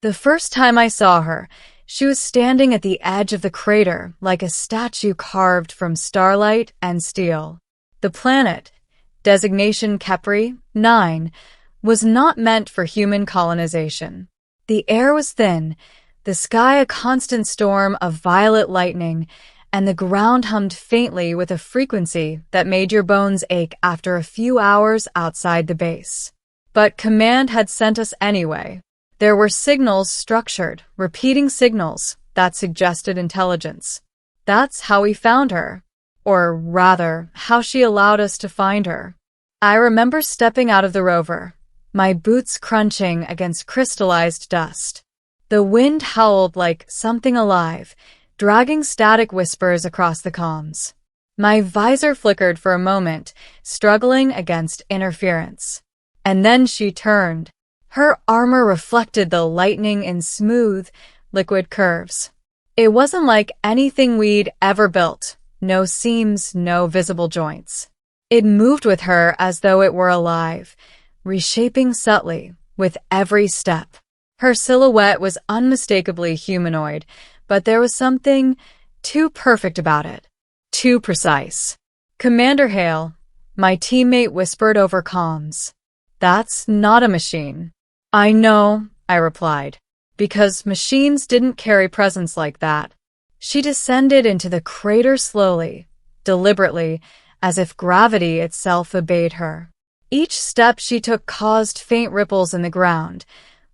The first time I saw her, she was standing at the edge of the crater like a statue carved from starlight and steel. The planet, designation Kepri 9, was not meant for human colonization. The air was thin, the sky a constant storm of violet lightning, and the ground hummed faintly with a frequency that made your bones ache after a few hours outside the base. But Command had sent us anyway. There were signals, structured, repeating signals that suggested intelligence. That's how we found her. Or rather, how she allowed us to find her. I remember stepping out of the rover, my boots crunching against crystallized dust. The wind howled like something alive, dragging static whispers across the comms. My visor flickered for a moment, struggling against interference. And then she turned. Her armor reflected the lightning in smooth, liquid curves. It wasn't like anything we'd ever built. No seams, no visible joints. It moved with her as though it were alive, reshaping subtly with every step. Her silhouette was unmistakably humanoid, but there was something too perfect about it. Too precise. "Commander Hale," my teammate whispered over comms. "That's not a machine." "I know," I replied, because machines didn't carry presence like that. She descended into the crater slowly, deliberately, as if gravity itself obeyed her. Each step she took caused faint ripples in the ground,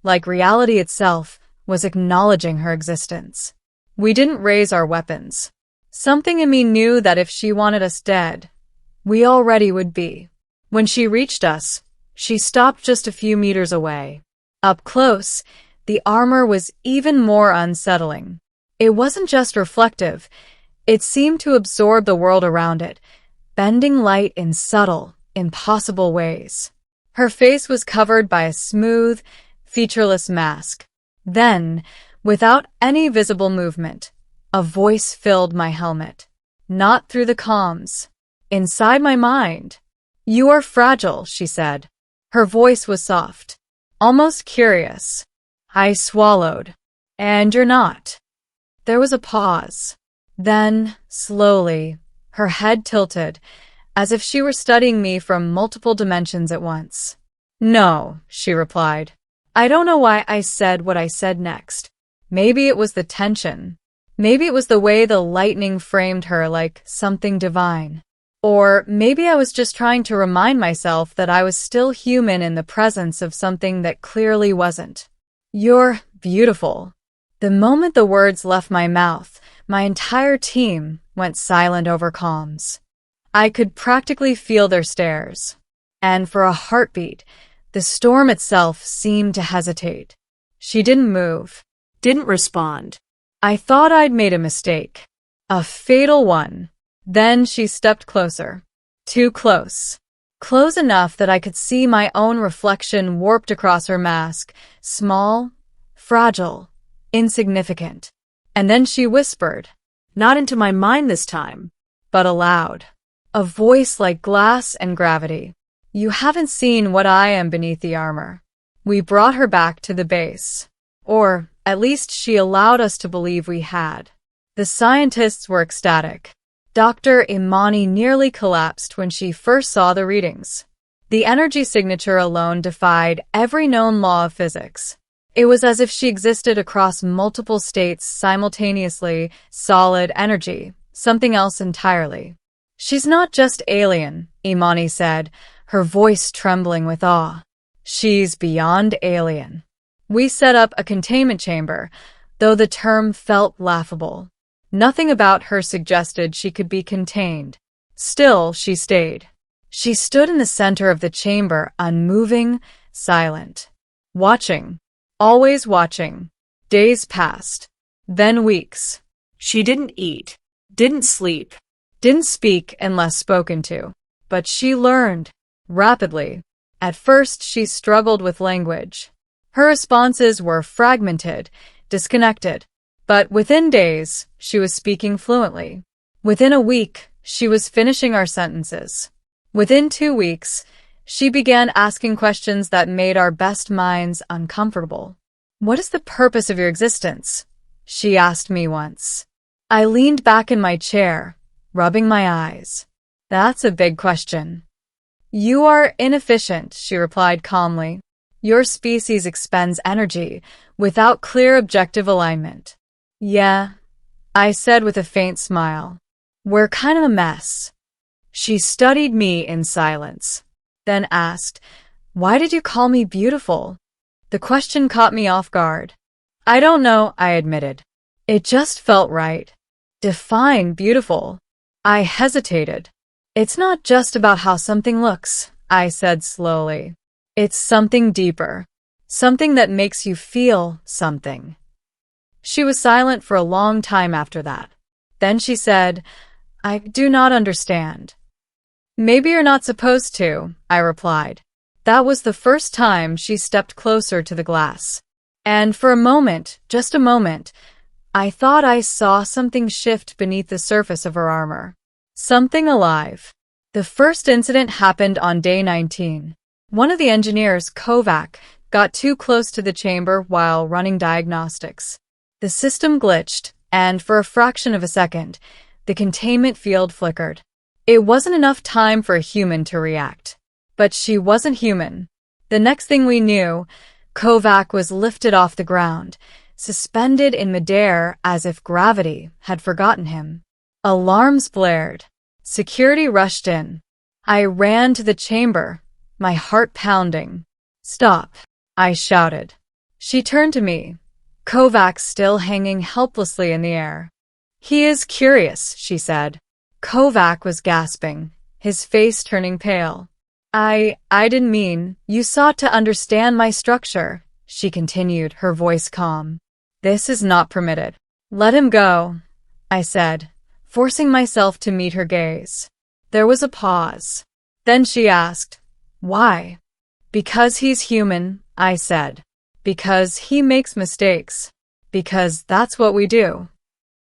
like reality itself was acknowledging her existence. We didn't raise our weapons. Something in me knew that if she wanted us dead, we already would be. When she reached us, she stopped just a few meters away. Up close, the armor was even more unsettling. It wasn't just reflective, it seemed to absorb the world around it, bending light in subtle, impossible ways. Her face was covered by a smooth, featureless mask. Then, without any visible movement, a voice filled my helmet. Not through the comms. Inside my mind. "You are fragile," she said. Her voice was soft, almost curious. I swallowed. "And you're not." There was a pause. Then, slowly, her head tilted, as if she were studying me from multiple dimensions at once. "No," she replied. I don't know why I said what I said next. Maybe it was the tension. Maybe it was the way the lightning framed her like something divine. Or maybe I was just trying to remind myself that I was still human in the presence of something that clearly wasn't. "You're beautiful." The moment the words left my mouth, my entire team went silent over comms. I could practically feel their stares. And for a heartbeat, the storm itself seemed to hesitate. She didn't move. Didn't respond. I thought I'd made a mistake. A fatal one. Then she stepped closer. Too close. Close enough that I could see my own reflection warped across her mask. Small, fragile, insignificant. And then she whispered. Not into my mind this time, but aloud. A voice like glass and gravity. "You haven't seen what I am beneath the armor." We brought her back to the base. Or, at least she allowed us to believe we had. The scientists were ecstatic. Dr. Imani nearly collapsed when she first saw the readings. The energy signature alone defied every known law of physics. It was as if she existed across multiple states simultaneously, solid energy, something else entirely. "She's not just alien," Imani said, her voice trembling with awe. "She's beyond alien." We set up a containment chamber, though the term felt laughable. Nothing about her suggested she could be contained. Still, she stayed. She stood in the center of the chamber, unmoving, silent. Watching. Always watching. Days passed. Then weeks. She didn't eat. Didn't sleep. Didn't speak unless spoken to. But she learned. Rapidly. At first, she struggled with language. Her responses were fragmented, disconnected. But within days, she was speaking fluently. Within a week, she was finishing our sentences. Within 2 weeks, she began asking questions that made our best minds uncomfortable. "What is the purpose of your existence?" she asked me once. I leaned back in my chair, rubbing my eyes. "That's a big question." "You are inefficient," she replied calmly. "Your species expends energy without clear objective alignment." "Yeah," I said with a faint smile. "We're kind of a mess." She studied me in silence, then asked, "Why did you call me beautiful?" The question caught me off guard. "I don't know," I admitted. "It just felt right." "Define beautiful." I hesitated. "It's not just about how something looks," I said slowly. "It's something deeper. Something that makes you feel something." She was silent for a long time after that. Then she said, "I do not understand." "Maybe you're not supposed to," I replied. That was the first time she stepped closer to the glass. And for a moment, just a moment, I thought I saw something shift beneath the surface of her armor. Something alive. The first incident happened on day 19. One of the engineers, Kovac, got too close to the chamber while running diagnostics. The system glitched, and for a fraction of a second, the containment field flickered. It wasn't enough time for a human to react. But she wasn't human. The next thing we knew, Kovac was lifted off the ground, suspended in midair as if gravity had forgotten him. Alarms blared. Security rushed in. I ran to the chamber, my heart pounding. "Stop," I shouted. She turned to me, Kovac still hanging helplessly in the air. "He is curious," she said. Kovac was gasping, his face turning pale. I didn't mean, you sought to understand my structure," she continued, her voice calm. "This is not permitted." "Let him go," I said, forcing myself to meet her gaze. There was a pause. Then she asked, "Why?" "Because he's human," I said. "Because he makes mistakes. Because that's what we do."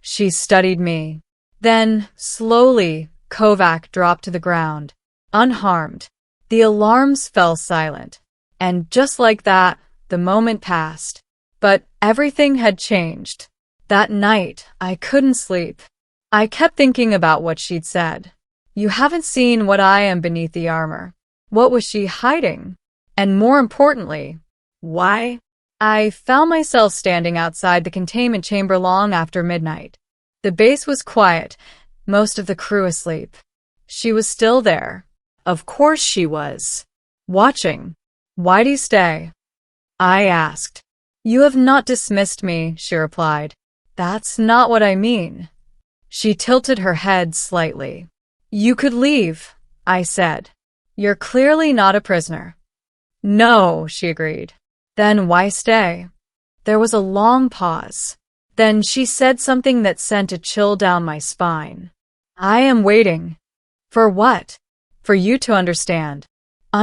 She studied me. Then, slowly, Kovac dropped to the ground, unharmed. The alarms fell silent. And just like that, the moment passed. But everything had changed. That night, I couldn't sleep. I kept thinking about what she'd said. "You haven't seen what I am beneath the armor." What was she hiding? And more importantly, why? I found myself standing outside the containment chamber long after midnight. The base was quiet, most of the crew asleep. She was still there. Of course she was. Watching. "Why'd you stay?" I asked. "You have not dismissed me," she replied. "That's not what I mean." She tilted her head slightly. "You could leave," I said. "You're clearly not a prisoner." "No," she agreed. "Then why stay?" There was a long pause. Then she said something that sent a chill down my spine. "I am waiting." "For what?" "For you to understand."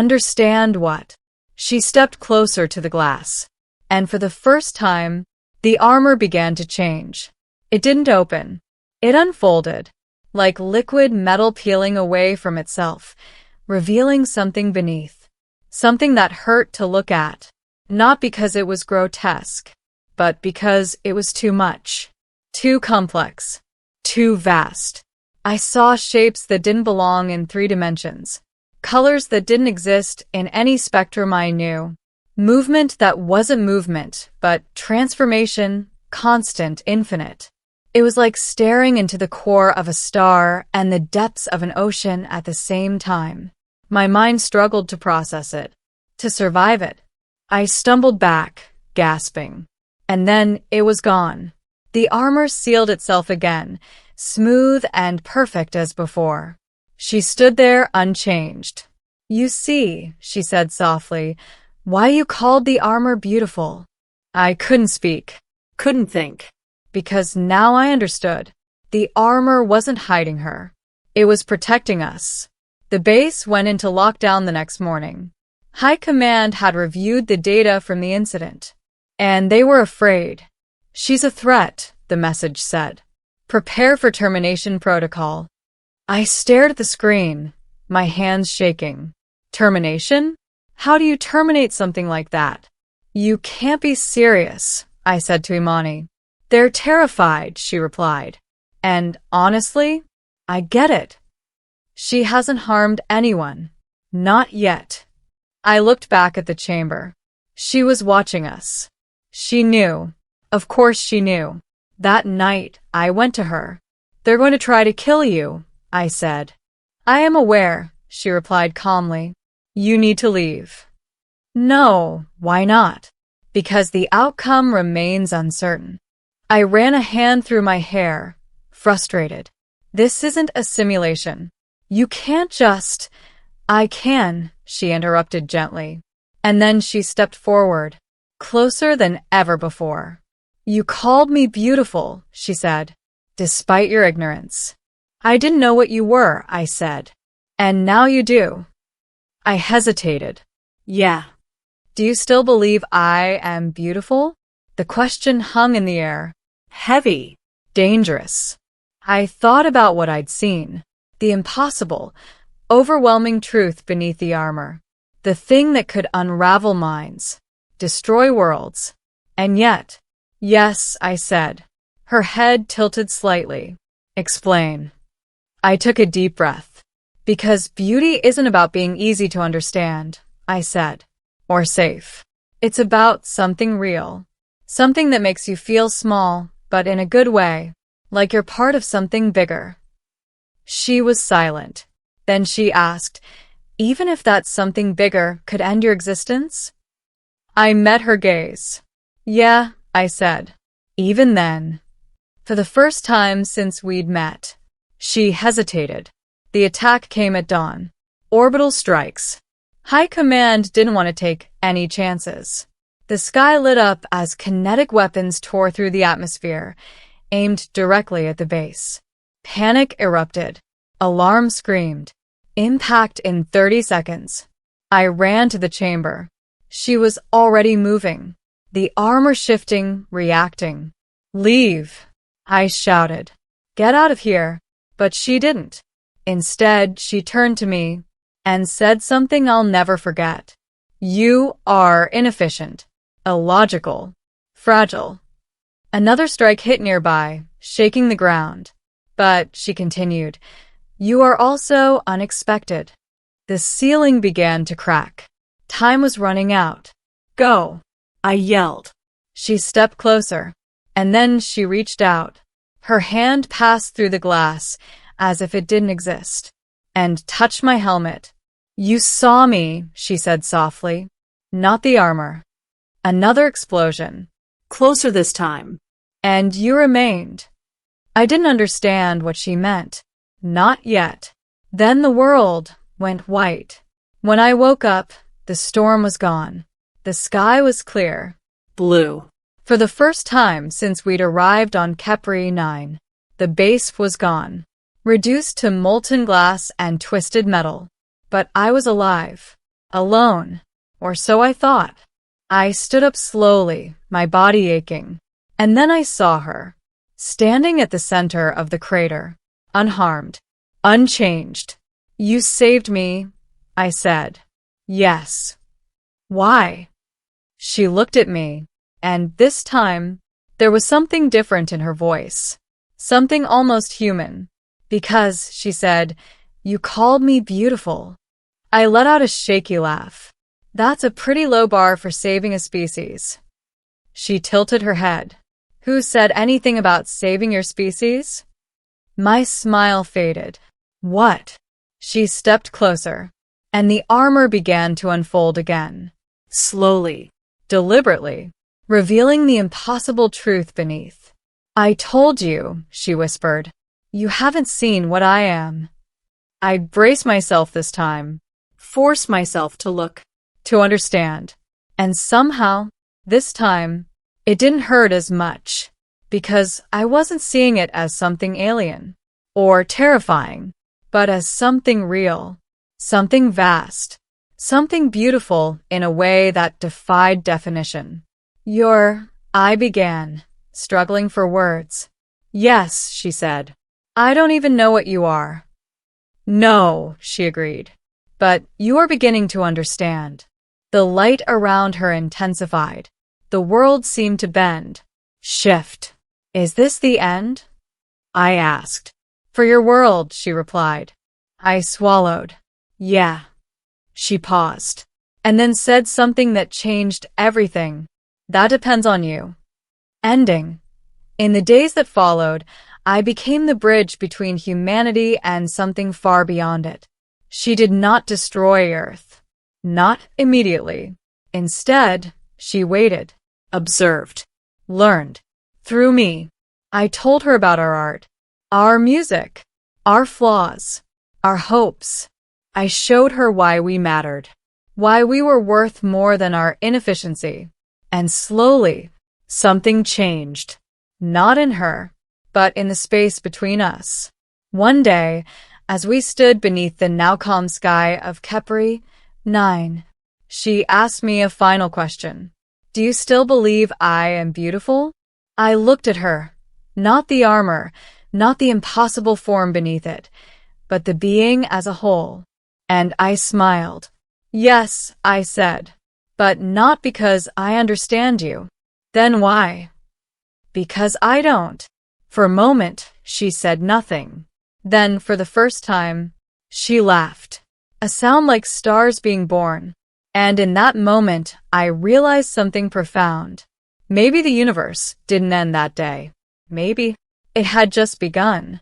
"Understand what?" She stepped closer to the glass. And for the first time, the armor began to change. It didn't open. It unfolded, like liquid metal peeling away from itself, revealing something beneath. Something that hurt to look at. Not because it was grotesque, but because it was too much. Too complex. Too vast. I saw shapes that didn't belong in 3 dimensions. Colors that didn't exist in any spectrum I knew. Movement that wasn't movement, but transformation, constant, infinite. It was like staring into the core of a star and the depths of an ocean at the same time. My mind struggled to process it, to survive it. I stumbled back, gasping. And then it was gone. The armor sealed itself again, smooth and perfect as before. She stood there unchanged. "You see," she said softly, "why you called the armor beautiful." I couldn't speak, couldn't think, because now I understood. The armor wasn't hiding her. It was protecting us. The base went into lockdown the next morning. High Command had reviewed the data from the incident, and they were afraid. "She's a threat," the message said. "Prepare for termination protocol." I stared at the screen, my hands shaking. Termination? How do you terminate something like that? You can't be serious, I said to Imani. They're terrified, she replied. And honestly, I get it. She hasn't harmed anyone. Not yet. I looked back at the chamber. She was watching us. She knew. Of course she knew. That night, I went to her. They're going to try to kill you, I said. I am aware, she replied calmly. You need to leave. No, why not? Because the outcome remains uncertain. I ran a hand through my hair, frustrated. This isn't a simulation. You can't just… I can, she interrupted gently. And then she stepped forward, closer than ever before. You called me beautiful, she said, despite your ignorance. I didn't know what you were, I said. And now you do. I hesitated. Yeah. Do you still believe I am beautiful? The question hung in the air. Heavy. Dangerous. I thought about what I'd seen. The impossible, overwhelming truth beneath the armor. The thing that could unravel minds, destroy worlds. And yet, yes, I said. Her head tilted slightly. Explain. I took a deep breath. Because beauty isn't about being easy to understand, I said. Or safe. It's about something real. Something that makes you feel small, but in a good way, like you're part of something bigger. She was silent. Then she asked, even if that something bigger could end your existence? I met her gaze. Yeah, I said. Even then. For the first time since we'd met. She hesitated. The attack came at dawn. Orbital strikes. High Command didn't want to take any chances. The sky lit up as kinetic weapons tore through the atmosphere, aimed directly at the base. Panic erupted. Alarm screamed. Impact in 30 seconds. I ran to the chamber. She was already moving. The armor shifting, reacting. Leave, I shouted. Get out of here. But she didn't. Instead, she turned to me and said something I'll never forget. You are inefficient, illogical, fragile. Another strike hit nearby, shaking the ground. But, she continued, you are also unexpected. The ceiling began to crack. Time was running out. Go, I yelled. She stepped closer, and then she reached out. Her hand passed through the glass as if it didn't exist, and touched my helmet. You saw me, she said softly, not the armor. Another explosion. Closer this time. And you remained. I didn't understand what she meant. Not yet. Then the world went white. When I woke up, the storm was gone. The sky was clear. Blue. For the first time since we'd arrived on Kepri 9, the base was gone. Reduced to molten glass and twisted metal. But I was alive. Alone. Or so I thought. I stood up slowly, my body aching. And then I saw her. Standing at the center of the crater. Unharmed. Unchanged. You saved me, I said. Yes. Why? She looked at me, and this time, there was something different in her voice. Something almost human. Because, she said, you called me beautiful. I let out a shaky laugh. That's a pretty low bar for saving a species. She tilted her head. Who said anything about saving your species? My smile faded. What? She stepped closer, and the armor began to unfold again. Slowly, deliberately, revealing the impossible truth beneath. I told you, she whispered. You haven't seen what I am. I braced myself this time, forced myself to look, to understand. And somehow, this time, it didn't hurt as much, because I wasn't seeing it as something alien or terrifying, but as something real, something vast, something beautiful in a way that defied definition. I began, struggling for words. Yes, she said. I don't even know what you are. No, she agreed. But you are beginning to understand. The light around her intensified. The world seemed to bend, shift. Is this the end? I asked. For your world, she replied. I swallowed. Yeah. She paused, and then said something that changed everything. That depends on you. Ending. In the days that followed, I became the bridge between humanity and something far beyond it. She did not destroy Earth. Not immediately. Instead, she waited, observed, learned. Through me, I told her about our art, our music, our flaws, our hopes. I showed her why we mattered, why we were worth more than our inefficiency. And slowly, something changed. Not in her, but in the space between us. One day, as we stood beneath the now calm sky of Kepri 9, she asked me a final question. Do you still believe I am beautiful? I looked at her, not the armor, not the impossible form beneath it, but the being as a whole. And I smiled. Yes, I said, but not because I understand you. Then why? Because I don't. For a moment, she said nothing. Then, for the first time, she laughed. A sound like stars being born. And in that moment, I realized something profound. Maybe the universe didn't end that day. Maybe it had just begun.